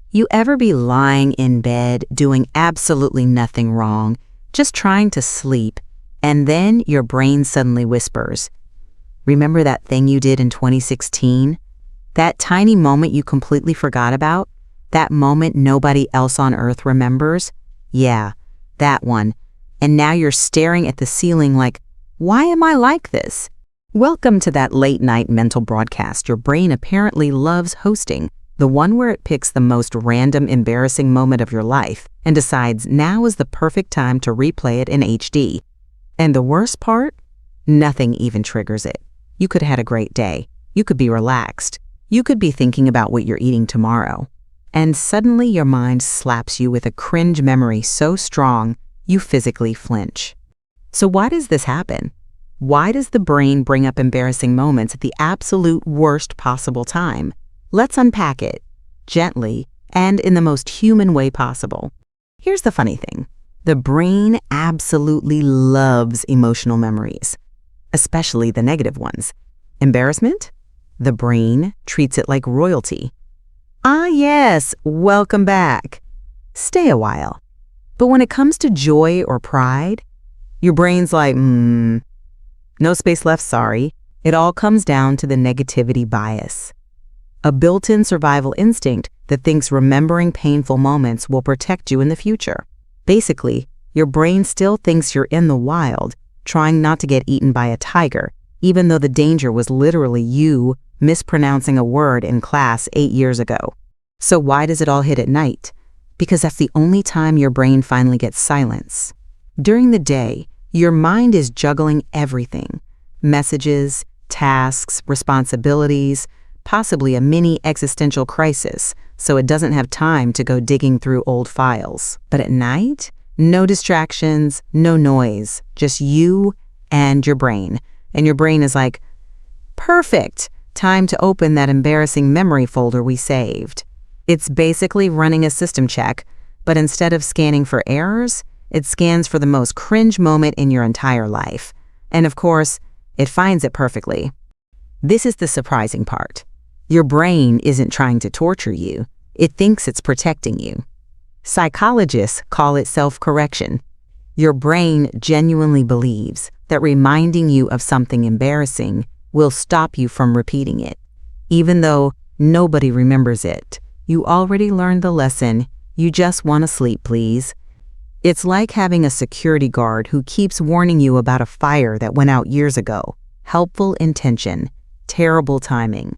You ever be lying in bed doing absolutely nothing wrong, just trying to sleep, and then your brain suddenly whispers, "Remember that thing you did in 2016? That tiny moment you completely forgot about? That moment nobody else on earth remembers? Yeah, that one. And now you're staring at the ceiling like, why am I like this?" Welcome to that late-night mental broadcast your brain apparently loves hosting, the one where it picks the most random, embarrassing moment of your life and decides now is the perfect time to replay it in HD. And the worst part? Nothing even triggers it. You could have had a great day. You could be relaxed. You could be thinking about what you're eating tomorrow. And suddenly your mind slaps you with a cringe memory so strong, you physically flinch. So why does this happen? Why does the brain bring up embarrassing moments at the absolute worst possible time? Let's unpack it, gently and in the most human way possible. Here's the funny thing. The brain absolutely loves emotional memories, especially the negative ones. Embarrassment? The brain treats it like royalty. Ah yes, welcome back. Stay a while. But when it comes to joy or pride, your brain's like, no space left, sorry. It all comes down to the negativity bias, a built-in survival instinct that thinks remembering painful moments will protect you in the future. Basically, your brain still thinks you're in the wild, trying not to get eaten by a tiger, even though the danger was literally you mispronouncing a word in class 8 years ago. So why does it all hit at night? Because that's the only time your brain finally gets silence. During the day, your mind is juggling everything: messages, tasks, responsibilities, possibly a mini existential crisis, so it doesn't have time to go digging through old files. But at night, no distractions, no noise, just you and your brain. And your brain is like, perfect, time to open that embarrassing memory folder we saved. It's basically running a system check, but instead of scanning for errors, it scans for the most cringe moment in your entire life. And of course, it finds it perfectly. This is the surprising part. Your brain isn't trying to torture you. It thinks it's protecting you. Psychologists call it self-correction. Your brain genuinely believes that reminding you of something embarrassing will stop you from repeating it. Even though nobody remembers it, you already learned the lesson. You just want to sleep, please. It's like having a security guard who keeps warning you about a fire that went out years ago. Helpful intention, terrible timing.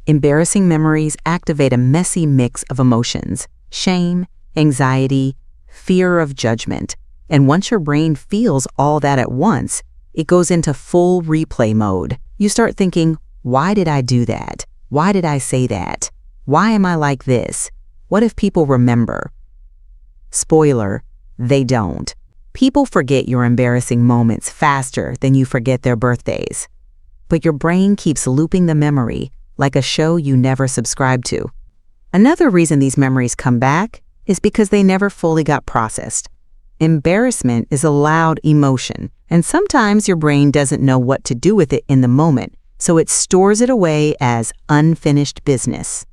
Embarrassing memories activate a messy mix of emotions: shame, anxiety, fear of judgment. And once your brain feels all that at once, it goes into full replay mode. You start thinking, why did I do that? Why did I say that? Why am I like this? What if people remember? Spoiler, they don't. People forget your embarrassing moments faster than you forget their birthdays. But your brain keeps looping the memory like a show you never subscribed to. Another reason these memories come back is because they never fully got processed. Embarrassment is a loud emotion, and sometimes your brain doesn't know what to do with it in the moment, so it stores it away as unfinished business.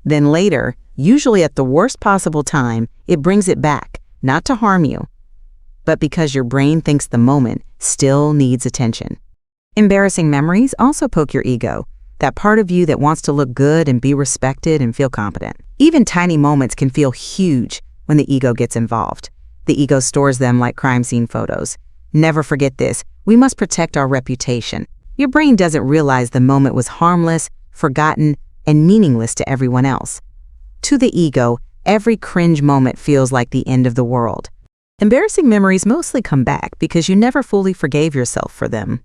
Then later, usually at the worst possible time, it brings it back, not to harm you, but because your brain thinks the moment still needs attention. Embarrassing memories also poke your ego, that part of you that wants to look good and be respected and feel competent. Even tiny moments can feel huge when the ego gets involved. The ego stores them like crime scene photos. Never forget this. We must protect our reputation. Your brain doesn't realize the moment was harmless, forgotten, and meaningless to everyone else. To the ego, every cringe moment feels like the end of the world. Embarrassing memories mostly come back because you never fully forgave yourself for them.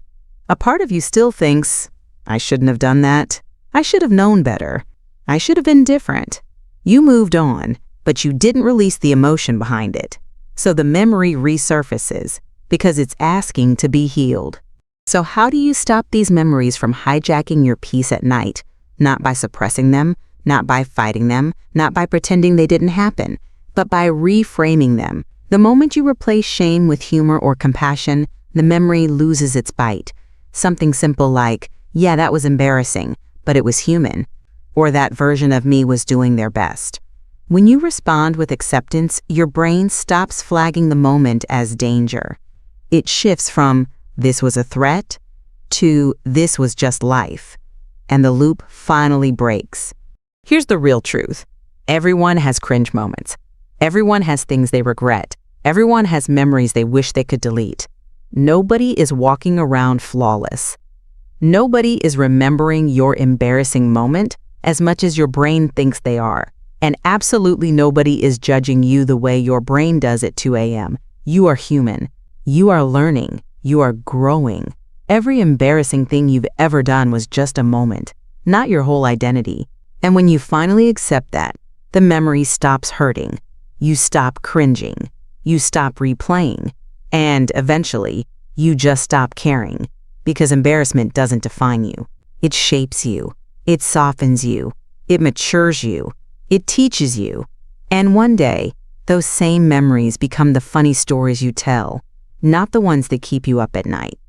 A part of you still thinks, I shouldn't have done that. I should have known better. I should have been different. You moved on, but you didn't release the emotion behind it. So the memory resurfaces because it's asking to be healed. So how do you stop these memories from hijacking your peace at night? Not by suppressing them, not by fighting them, not by pretending they didn't happen, but by reframing them. The moment you replace shame with humor or compassion, the memory loses its bite. Something simple like, yeah, that was embarrassing, but it was human. Or that version of me was doing their best. When you respond with acceptance, your brain stops flagging the moment as danger. It shifts from, "this was a threat," to, "this was just life." And the loop finally breaks. Here's the real truth. Everyone has cringe moments. Everyone has things they regret. Everyone has memories they wish they could delete. Nobody is walking around flawless. Nobody is remembering your embarrassing moment as much as your brain thinks they are. And absolutely nobody is judging you the way your brain does at 2 a.m. You are human. You are learning. You are growing. Every embarrassing thing you've ever done was just a moment, not your whole identity. And when you finally accept that, the memory stops hurting. You stop cringing. You stop replaying. And eventually, you just stop caring. Because embarrassment doesn't define you. It shapes you. It softens you. It matures you. It teaches you. And one day, those same memories become the funny stories you tell, not the ones that keep you up at night.